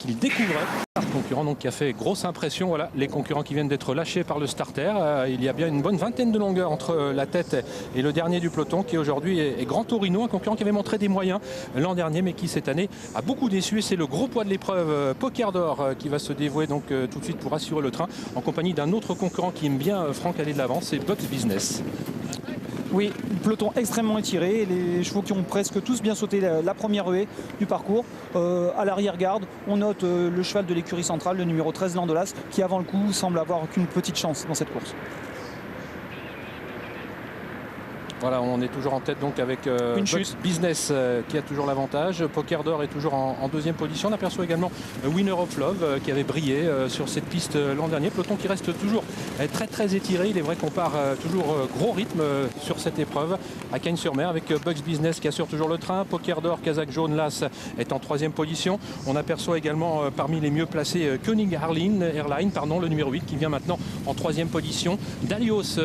qu'il découvrait. Concurrent donc qui a fait grosse impression. Voilà les concurrents qui viennent d'être lâchés par le starter. Il y a bien une bonne vingtaine de longueurs entre la tête et le dernier du peloton qui aujourd'hui est Grand Torino, un concurrent qui avait montré des moyens l'an dernier mais qui cette année a beaucoup déçu. Et c'est le gros poids de l'épreuve Poker d'Or qui va se dévouer donc tout de suite pour assurer le train en compagnie d'un autre concurrent qui aime bien Franck aller de l'avant, c'est Bucks Business. Oui, peloton extrêmement étiré, les chevaux qui ont presque tous bien sauté la première haie du parcours. À l'arrière-garde, on note le cheval de l'écurie centrale, le numéro 13 Landolas, qui avant le coup semble avoir qu'une petite chance dans cette course. Voilà, on est toujours en tête donc avec Bucks Business qui a toujours l'avantage. Poker d'Or est toujours en deuxième position. On aperçoit également Winner of Love qui avait brillé sur cette piste l'an dernier. Peloton qui reste toujours très étiré. Il est vrai qu'on part toujours gros rythme sur cette épreuve à Cagnes-sur-Mer avec Bucks Business qui assure toujours le train. Poker d'Or, Kazakh Jaune, Las est en troisième position. On aperçoit également parmi les mieux placés Koenig Airline, le numéro 8 qui vient maintenant en troisième position. Dalios,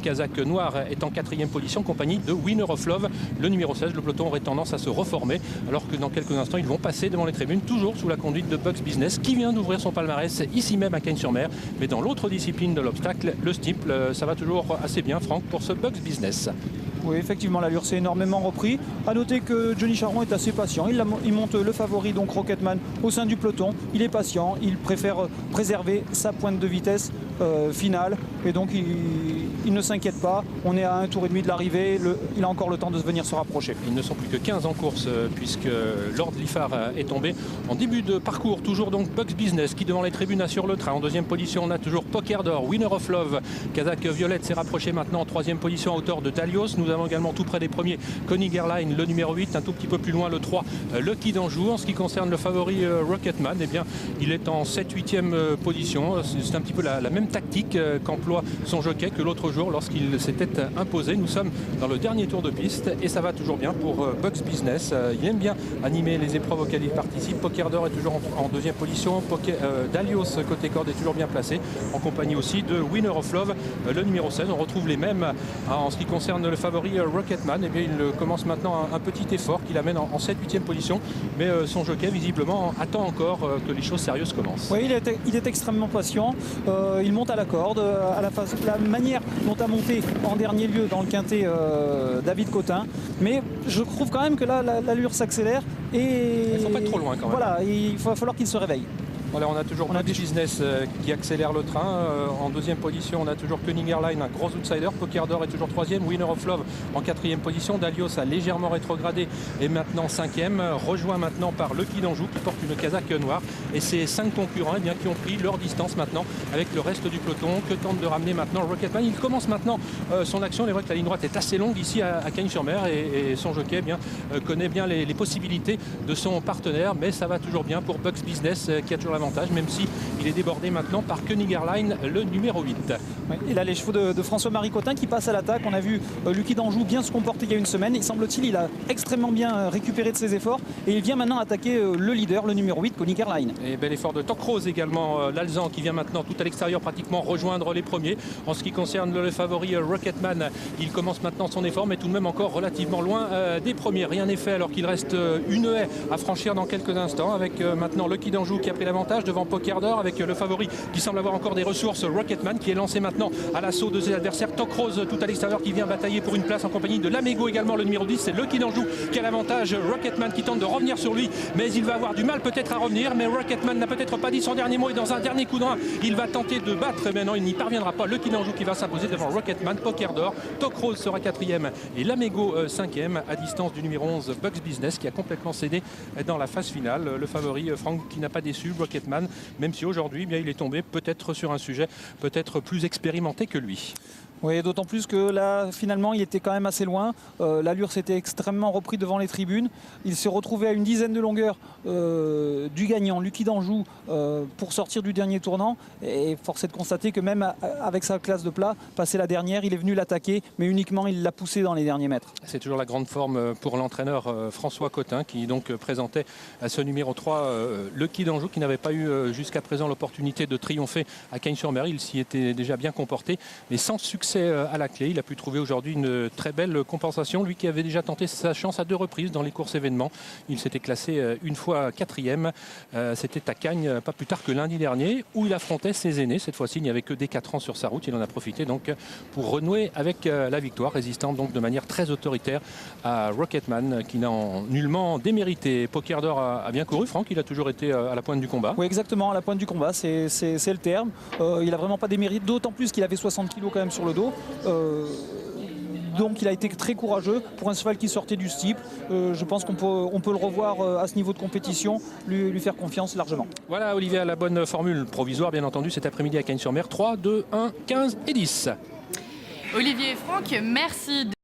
Kazakh Noir, est en quatrième position, compagnie de Winner of Love, le numéro 16. Le peloton aurait tendance à se reformer alors que dans quelques instants ils vont passer devant les tribunes, toujours sous la conduite de Bucks Business qui vient d'ouvrir son palmarès ici même à Cagnes-sur-Mer, mais dans l'autre discipline de l'obstacle, le steeple. Ça va toujours assez bien, Franck, pour ce Bucks Business. Oui, effectivement, l'allure s'est énormément repris. A noter que Johnny Charron est assez patient. Il monte le favori, donc Rocketman, au sein du peloton. Il est patient, il préfère préserver sa pointe de vitesse finale. Et donc, il ne s'inquiète pas. On est à un tour et demi de l'arrivée. Il a encore le temps de venir se rapprocher. Ils ne sont plus que 15 en course puisque Lord Liffard est tombé en début de parcours. Toujours donc Bucks Business qui devant les tribunes assure le train. En deuxième position, on a toujours Poker d'Or, Winner of Love. Kazakh Violette s'est rapproché maintenant en troisième position à hauteur de Dalios. Nous avons également tout près des premiers Koenig Airline, le numéro 8, un tout petit peu plus loin le 3, Lucky d'Anjou. En ce qui concerne le favori Rocketman, eh bien, il est en 7-8e position. C'est un petit peu la même tactique qu'emploie son jockey que l'autre jour lorsqu'il s'était imposé. Nous sommes dans le dernier tour de piste et ça va toujours bien pour Bucks Business. Il aime bien animer les épreuves auxquelles il participe. Poker d'Or est toujours en deuxième position. Dalios côté corde est toujours bien placé en compagnie aussi de Winner of Love, le numéro 16. On retrouve les mêmes en ce qui concerne le favori Rocketman. Eh bien, il commence maintenant un petit effort qui l'amène en 7-8e position, mais son jockey visiblement attend encore que les choses sérieuses commencent. Oui, il est extrêmement patient. Il monte à la corde, à la manière dont a monté en dernier lieu dans le quintet David Cotin. Mais je trouve quand même que là, l'allure s'accélère et il ne faut pas être trop loin quand même. Voilà, il va falloir qu'il se réveille. Voilà, on a toujours Bucks Business qui accélère le train. En deuxième position, on a toujours Koenig Airline, un gros outsider. Poker d'Or est toujours troisième. Winner of Love en quatrième position. Dalios a légèrement rétrogradé et maintenant cinquième. Rejoint maintenant par Lucky d'Anjou qui porte une casaque noire. Et ces 5 concurrents qui ont pris leur distance maintenant avec le reste du peloton. Que tente de ramener maintenant Rocketman. Il commence maintenant son action. Il est vrai que la ligne droite est assez longue ici à Cagnes-sur-Mer et son jockey connaît bien les possibilités de son partenaire. Mais ça va toujours bien pour Bucks Business qui a toujours même si il est débordé maintenant par Koenig Airline, le numéro 8. Oui, et là les chevaux de François-Marie Cotin qui passent à l'attaque. On a vu Lucky d'Anjou bien se comporter il y a une semaine. Il semble-t-il, il a extrêmement bien récupéré de ses efforts et il vient maintenant attaquer le leader, le numéro 8, Koenig Airline. Et bel effort de Toc Rose également, l'Alzan qui vient maintenant tout à l'extérieur pratiquement rejoindre les premiers. En ce qui concerne le favori Rocketman, il commence maintenant son effort mais tout de même encore relativement loin des premiers. Rien n'est fait alors qu'il reste une haie à franchir dans quelques instants avec maintenant Lucky d'Anjou qui a pris l'avantage devant Poker d'Or avec le favori qui semble avoir encore des ressources, Rocketman qui est lancé maintenant à l'assaut de ses adversaires. Toc Rose tout à l'extérieur qui vient batailler pour une place en compagnie de Lamego également, le numéro 10, c'est Lucky d'Anjou qui a l'avantage. Rocketman qui tente de revenir sur lui mais il va avoir du mal peut-être à revenir, mais Rocketman n'a peut-être pas dit son dernier mot et dans un dernier coup de rein il va tenter de battre, mais non il n'y parviendra pas. Lucky d'Anjou qui va s'imposer devant Rocketman. Poker d'Or, Toc Rose sera 4e et Lamego 5e à distance du numéro 11 Bucks Business qui a complètement cédé dans la phase finale. Le favori Franck qui n'a pas déçu Rocketman, même si aujourd'hui il est tombé peut-être sur un sujet peut-être plus expérimenté que lui. Oui, d'autant plus que là, finalement, il était quand même assez loin. L'allure s'était extrêmement repris devant les tribunes. Il s'est retrouvé à une dizaine de longueurs du gagnant, Lucky d'Anjou, pour sortir du dernier tournant. Et force est de constater que même avec sa classe de plat, passé la dernière, il est venu l'attaquer, mais uniquement il l'a poussé dans les derniers mètres. C'est toujours la grande forme pour l'entraîneur François Cotin qui donc présentait à ce numéro 3 Lucky d'Anjou qui n'avait pas eu jusqu'à présent l'opportunité de triompher à Cagnes-sur-Mer. Il s'y était déjà bien comporté, mais sans succès Français à la clé. Il a pu trouver aujourd'hui une très belle compensation. Lui qui avait déjà tenté sa chance à 2 reprises dans les courses événements. Il s'était classé une fois 4e. C'était à Cagnes, pas plus tard que lundi dernier, où il affrontait ses aînés. Cette fois-ci, il n'y avait que des 4 ans sur sa route. Il en a profité donc pour renouer avec la victoire, résistant donc de manière très autoritaire à Rocketman, qui n'a nullement démérité. Poker d'Or a bien couru, Franck. Il a toujours été à la pointe du combat. Oui, exactement, à la pointe du combat, c'est le terme. Il n'a vraiment pas démérité, d'autant plus qu'il avait 60 kg quand même sur le dos. Donc il a été très courageux pour un cheval qui sortait du steeple. Je pense qu'on peut le revoir à ce niveau de compétition, lui faire confiance largement. Voilà, Olivier a la bonne formule provisoire, bien entendu, cet après-midi à Cagnes-sur-Mer. 3, 2, 1, 15 et 10. Olivier et Franck, merci.